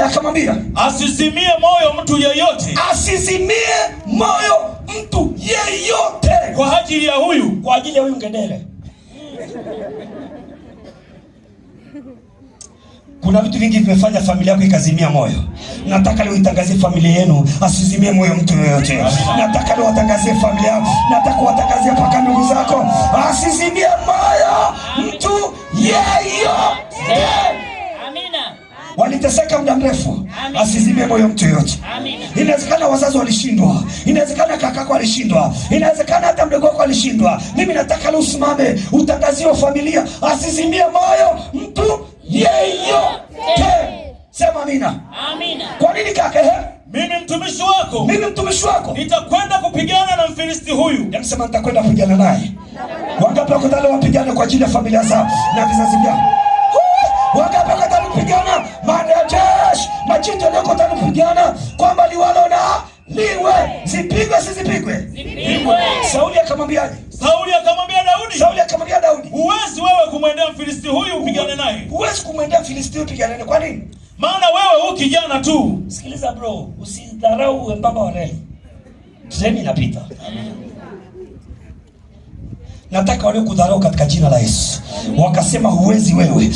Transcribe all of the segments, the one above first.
akamwambia asizimie moyo mtu yeyote. Asizimie moyo mtu yeyote Kwa ajili ya huyu. Kwa ajili ya huyu ngedere. Kuna vitu vingi vimefanya familia yako ikazimia moyo. Nataka leo itangazie familia yenu asizimie moyo mtu yeyote. Nataka leo watangazie familia yako. Nataka watangazie paka ndugu zako asizimie moyo mtu yeyote. Amina. Waliteseka muda mrefu. Asizimie moyo mtu yeyote. Inawezekana wazazi walishindwa. Inawezekana kakako alishindwa. Inawezekana hata mdogo wako alishindwa. Mimi nataka leo usimame utangazie familia asizimie moyo mtu yeyote. Sema amina. Amina. Kwa nini kaka? Mimi mtumishi wako nitakwenda kupigana na Mfilisti huyu. Sema nitakwenda kupigana naye. Wangapi wako tayari wapigane kwa ajili ya familia zao na vizazi vyao? Wangapi wako tayari kupigana? Majeshi, majito ndio tayari kupigana kwamba liwalo na liwe. Zipigwe sizipigwe? Zipigwe. Sauli akamwambiaje? Sauli akamwambia Daudi, huwezi wewe kumwendea Mfilisti huyu upigane naye. Huwezi kumwendea Mfilisti huyu upigane naye. Kwa nini? Maana wewe u kijana tu. Sikiliza bro, usidharau wembamba wa reli. Treni inapita. Nataka wale kudharau katika jina la Yesu. Wakasema huwezi wewe.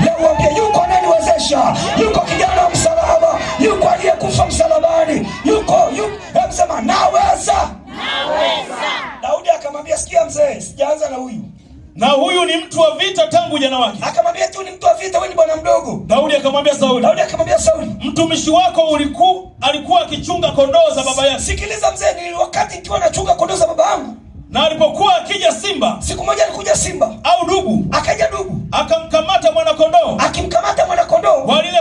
Leo waambie yuko ananiwezesha. Yuko kijana wa msalaba. Yuko aliyekufa msalabani. Yuko. Sema naweza. Daudi akamwambia sikia mzee, sijaanza na huyu. Na huyu ni mtu wa vita tangu ujana wake. Akamwambia tu ni mtu wa vita, wewe ni bwana mdogo. Daudi akamwambia Sauli, mtumishi wako alikuwa akichunga kondoo za baba yake. Sikiliza mzee, ni wakati nikiwa nachunga kondoo za baba yangu. Na alipokuwa akija simba, siku moja alikuja simba au dubu, akaja dubu, akamkamata mwana kondoo. Akimkamata mwana kondoo wa lile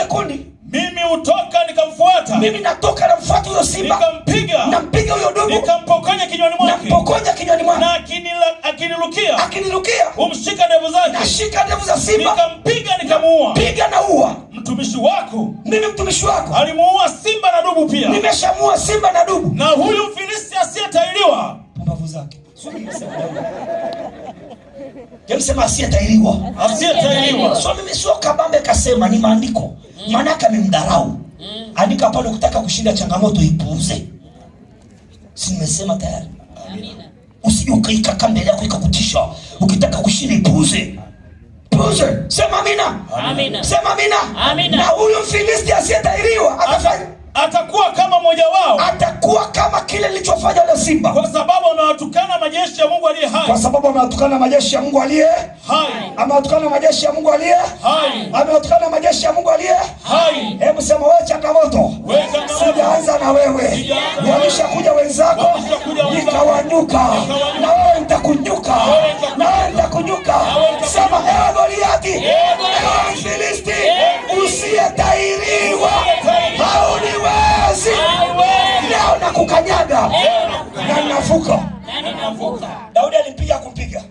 kundi, mimi hutoka nikamfuata. Mimi natoka namfuata huyo simba. Nampiga huyo dubu. Nikampokonya kinywani mwake. Na akinirukia. Umshika ndevu zake. Nashika ndevu za simba. Nikampiga nikamuua. Piga na uua. Mimi mtumishi wako alimuua simba na dubu pia. Nimeshamuua simba na dubu. Na huyu Mfilisti asiyetahiriwa. Pumbavu zake. Sema asiyetahiriwa. So mimi sio kabambe kasema, ni maandiko. Manaka amemdharau. Andika pale ukitaka kushinda changamoto ipuuze. Si nimesema tayari? Amina. Usije ukaika kama mbele yako ikakutisha. Ukitaka kushinda ipuuze. Sema amina. Amina. Sema amina. Amina. Na huyu Mfilisti asiyetahiriwa atakuwa kama mmoja wao. Atakuwa kama kile nilichofanya na simba. Kwa sababu anawatukana majeshi ya Mungu aliye hai. Amewatukana majeshi ya Mungu aliye hai. Hebu sema wewe changamoto. Sijaanza na wewe. Walishakuja wenzako. Nikawanyuka. Na wewe nitakunyuka. Sema ewe Goliathi. Ewe Mfilisti. Usiyetahiriwa. Hauniwezi. Leo nakukanyaga. Na ninavuka. Daudi alimpiga kumpiga.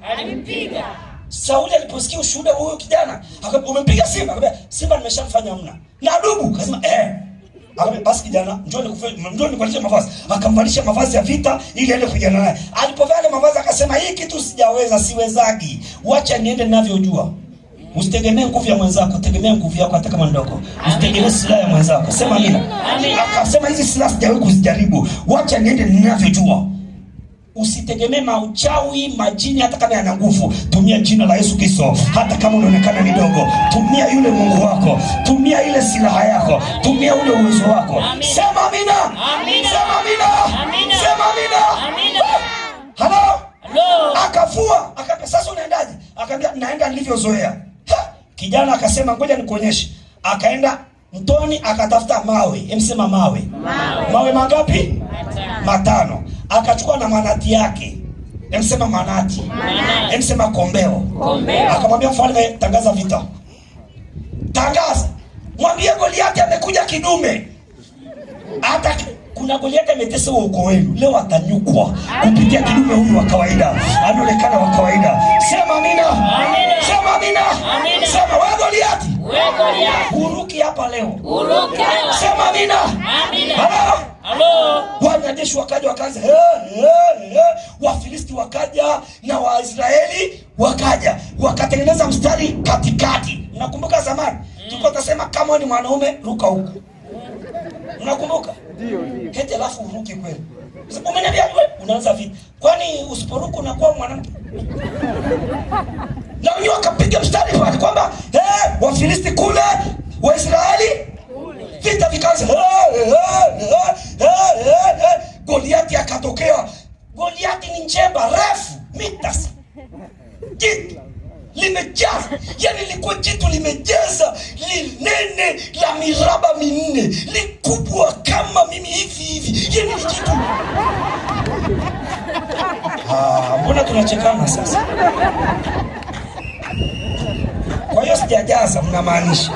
Sauli aliposikia ushuhuda huyo kijana, akamwambia umempiga simba? Akamwambia simba nimeshamfanya mna. Na dubu akasema akamwambia basi kijana, njoo nikualishe mavazi. Akamvalisha mavazi ya vita ili aende kupigana naye. Alipovaa ile mavazi akasema hii kitu siwezagi. Wacha niende ninavyojua. Usitegemee nguvu ya mwenzako, tegemea nguvu yako hata kama ndogo. Usitegemee silaha ya mwenzako. Sema amina. Akasema hizi silaha sijawahi kuzijaribu. Wacha niende ninavyojua. Usitegemee mauchawi, majini hata kama yana nguvu. Tumia jina la Yesu Kristo hata kama unaonekana ni dogo. Tumia yule Mungu wako. Tumia ile silaha yako. Tumia ule uwezo wako. Sema amina. Sema amina. Halo? Akafua, akamwambia sasa unaendaje? Akamwambia naenda nilivyozoea. Kijana akasema ngoja nikuonyeshe. Akaenda mtoni akatafuta mawe. Emsema mawe. Mawe mangapi? 5. Akachukua na manati yake. Emsema manati. Emsema kombeo. Akamwambia mfalme tangaza vita. Tangaza. Mwambie Goliathi amekuja kidume. Hata kuna Goliathi ametesa uko wenu. Leo atanyukwa kupitia kidume huyu wa kawaida. Anaonekana wa kawaida. Sema amina. Sema amina. Sema wewe Goliathi. Uruki hapa leo. Sema amina. Halo. Wanajeshi wakaja Wafilisti wakaja na Waisraeli wakaja wakatengeneza mstari katikati. Nakumbuka zamani Tulikuwa tunasema kama ni mwanaume ruka huko. Unakumbuka? Ndio. Kete alafu uruki kweli. Umeniambia wewe unaanza vipi? Kwani usiporuka unakuwa mwanamke? Na wenyewe wakapiga mstari pale kwamba Wafilisti kule, Waisraeli vita vikaanza. Goliati akatokea. Goliati ni njemba refu mitas. Jitu limejaa, yani lilikuwa jitu limejaza, linene la miraba 4, likubwa kama mimi hivi. Yani ni jitu. Mbona tunachekana sasa? Kwa hiyo sijajaza mnamaanisha.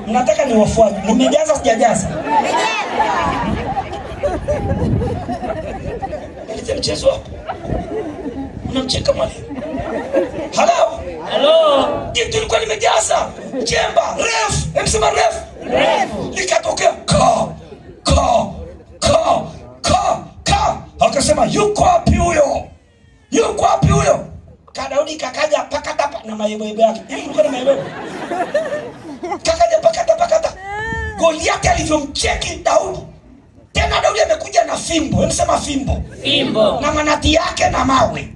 Mnataka niwafuate. Nimejaza sijajaza? Nilete mchezo hapo. Unamcheka mwalimu. Hello. Jitu lilikuwa limejaza. Jemba refu. Emsema refu. Likatokea ka. Akasema yuko wapi huyo? Daudi kakaja pakata na mayebo yake. Yuko na mayebo. Kakaja pakata. Goliati alivyomcheki Daudi. Tena Daudi amekuja na fimbo. Emsema fimbo. Na manati yake na mawe.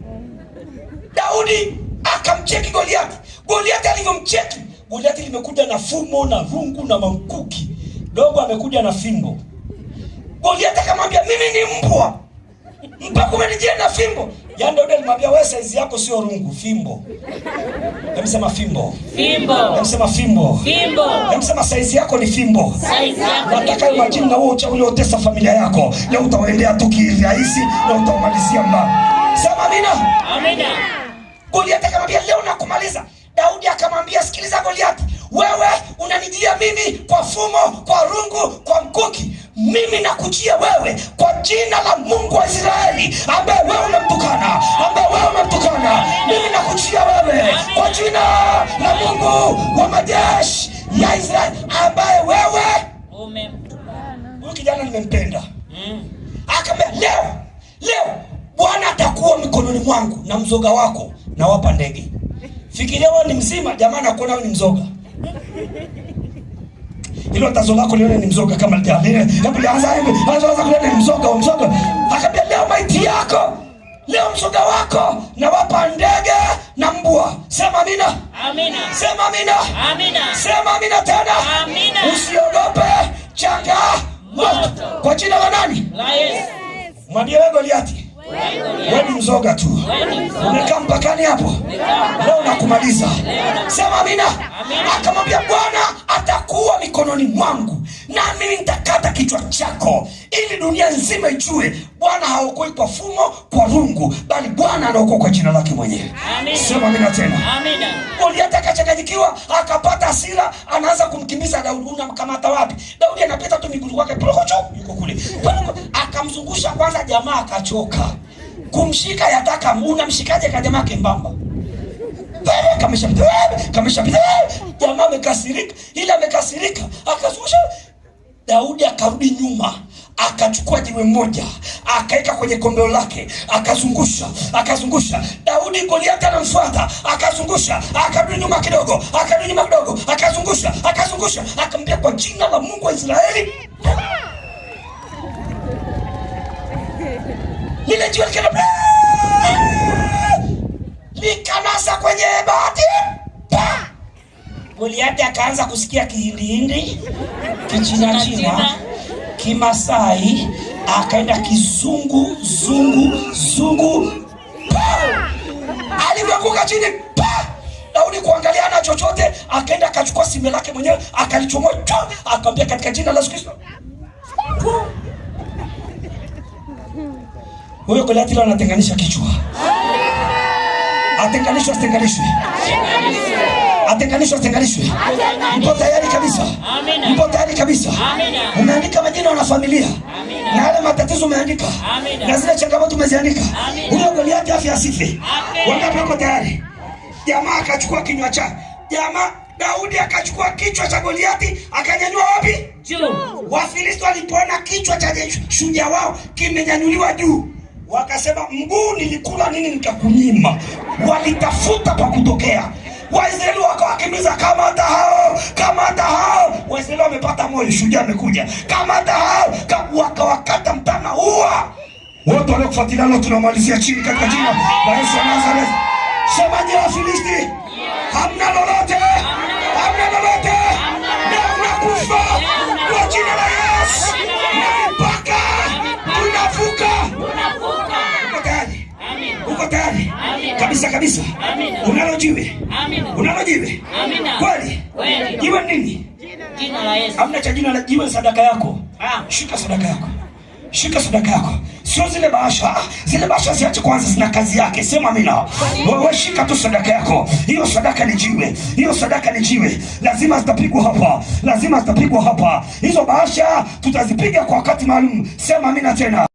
Daudi akamcheki Goliati. Goliati alivyomcheki, Goliati limekuja na fumo na rungu na mamkuki. Dogo amekuja na fimbo. Goliati akamwambia mimi ni mbwa. Mpaka umenijia na fimbo. Yaani Daudi alimwambia wewe size yako sio rungu, fimbo. Emsema fimbo. Emsema fimbo. Emsema size yako ni fimbo. Nataka imagine na wewe uliotesa familia yako. Leo utawaendea tu kirahisi na utaumalizia mbaya. Sema amina. Goliati akamwambia leo nakumaliza. Daudi akamwambia sikiliza Goliati, wewe unanijia mimi kwa fumo, kwa rungu, kwa mkuki. Mimi nakujia wewe kwa jina la Mungu wa Israeli ambaye wewe umemtukana. Mimi nakujia wewe kwa jina la Mungu wa majeshi ya Israeli ambaye wewe umemtukana. Huyu kijana nimempenda. Akamwambia leo Bwana atakuwa mikononi mwangu na mzoga wako na wapa ndege. Fikiria wewe ni mzima, jamaa nakuona wewe ni mzoga. Hilo tazo lako lione ni mzoga kama lile. Kabla anza kuleta ni mzoga. Akambia leo maiti yako, leo mzoga wako na wapa ndege na mbwa. Sema amina. Sema amina. Sema amina tena. Usiogope changamoto. Kwa jina la nani? La Yesu. Mwambie wewe Goliati, wewe ni mzoga tu. Umekaa mpakani hapo. Leo nakumaliza. Sema amina. Akamwambia Bwana atakuwa mikononi mwangu na mimi nitakata kichwa chako ili dunia nzima ijue Bwana haokoi kwa fumo, kwa rungu, bali Bwana anaokoa kwa jina lake mwenyewe. Sema amina tena. Goliati akachanganyikiwa, akapata hasira, anaanza kumkimbiza Daudi. Unamkamata wapi? Daudi anapita tu miguu yake, yuko kule. Akamzungusha kwanza, jamaa akachoka. Kumshika yataka unamshikaje kwa jamaa kembamba? Kamesha. Jamaa amekasirika, akazungusha. Daudi akarudi nyuma, akachukua jiwe moja, akaeka kwenye kombeo lake, akazungusha. Daudi Goliati anamfuata, akazungusha, akarudi nyuma kidogo, akazungusha. Akamwambia kwa jina la Mungu wa Israeli. Lile jiwe likanasa kwenye bati. Goliati akaanza kusikia kihindi, kichina, Kimasai, akaenda kizungu. Alivyoanguka chini, Daudi kuangalia ana chochote, akaenda akachukua simbe lake mwenyewe, akalichomoa, akamwambia katika jina la Yesu Kristo. Huyo Goliati leo anatenganisha kichwa. Atenganishwe. Mpo tayari kabisa? Umeandika majina ya familia. Na yale matatizo umeandika. Na zile changamoto umeziandika. Huyo Goliati afya asife. Wangapi wako tayari? Jamaa akachukua kinywa chake. Daudi akachukua kichwa cha Goliati, akanyanyua wapi? Juu. Wafilisti walipoona kichwa cha shujaa wao kimenyanyuliwa juu, wakasema mguu nilikula nini nikakunyima. Walitafuta pa kutokea. Waisraeli wakawakimbiza, kamata hao, kamata hao. Waisraeli wamepata moyo, shujaa amekuja, kamata hao, wakawakata mtana ua. Wote waliokufuatilia leo tunamalizia chini katika jina la Yesu wa Nazareth. Sema je, Wafilisti hamna lolote, hamna lolote, na unakufa kwa jina la Yesu. Na mpaka tunavuka. Uko tayari? Uko tayari? Kabisa kabisa. Unalo jiwe? Unalo jiwe? Kweli? Jiwe nini? Jina la Yesu. Hamna cha jina la jiwe, sadaka yako. Shika sadaka yako. Shika sadaka yako. Sio zile bahasha. Zile bahasha ziache kwanza, zina kazi yake. Sema amina. Wewe shika tu sadaka yako. Hiyo sadaka ni jiwe. Hiyo sadaka ni jiwe. Lazima zitapigwa hapa. Lazima zitapigwa hapa. Hizo bahasha tutazipiga kwa wakati maalum. Sema amina tena.